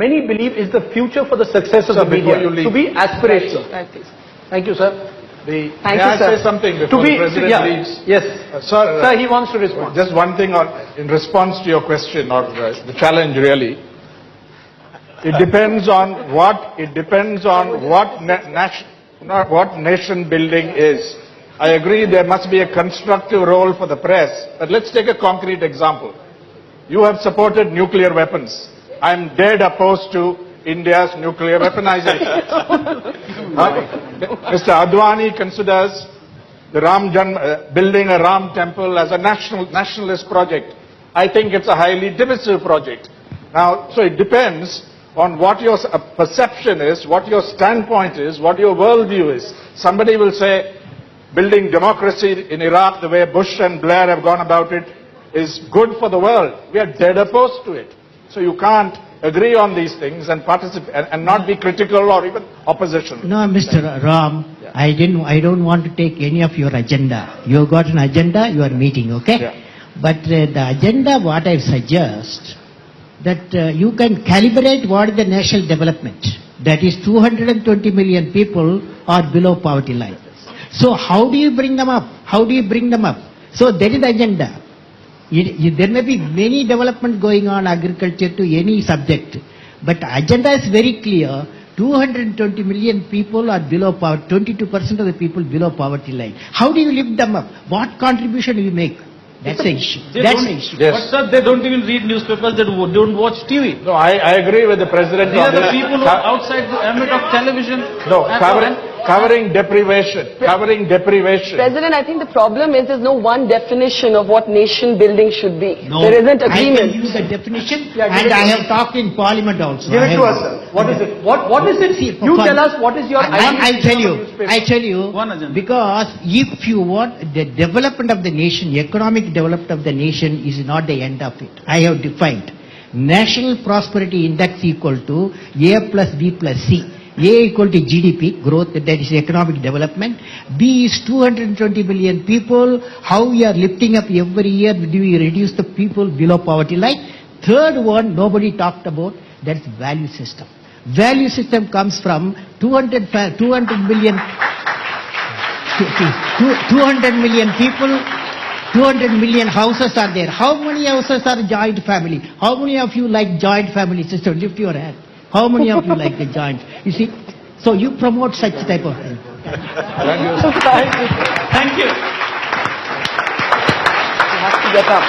many believe is the future for the success of the media. To be aspirational. Thank you, sir. May I say something before the President leaves? Yes. Sir, he wants to respond. Just one thing in response to your question or the challenge really. It depends on what nation building is. I agree there must be a constructive role for the press, but let's take a concrete example. You have supported nuclear weapons. I am dead opposed to India's nuclear weaponization. Mr. Advani considers the building a Ram temple as a nationalist project. I think it's a highly divisive project. Now, so it depends on what your perception is, what your standpoint is, what your worldview is. Somebody will say building democracy in Iraq the way Bush and Blair have gone about it is good for the world. We are dead opposed to it. So you can't agree on these things and participate and not be critical or even opposition. No, Mr. Ram, I don't want to take any of your agenda. You got an agenda, you are meeting, okay? Yeah. But the agenda, what I suggest, that you can calibrate what is the national development. That is 220 million people are below poverty line. So how do you bring them up? How do you bring them up? So that is the agenda. There may be many development going on agriculture to any subject, but agenda is very clear. 220 million people are below poverty, 22% of the people below poverty line. How do you lift them up? What contribution do you make? That's the issue. That's the issue. Yes. But sir, they don't even read newspapers, they don't watch TV. No, I agree with the President. These are the people who are outside the ambit of television. No, covering deprivation. President, I think the problem is there's no one definition of what nation building should be. No, there isn't agreement. I can use the definition and I have talked in Parliament also. Give it to us, sir. What is it? What is it? You tell us what is your I tell you, because if you want the development of the nation, economic development of the nation is not the end of it. I have defined National Prosperity Index equal to A plus B plus C. A equal to GDP, growth, that is economic development. B is 220 million people. How we are lifting up every year, do we reduce the people below poverty line? Third one, nobody talked about, that's value system. Value system comes from 200 million people, 200 million houses are there. How many houses are joint family? How many of you like joint family system? Lift your hand. How many of you like the joint? You see, so you promote such type of thing. Thank you. Thank you. You have to get up.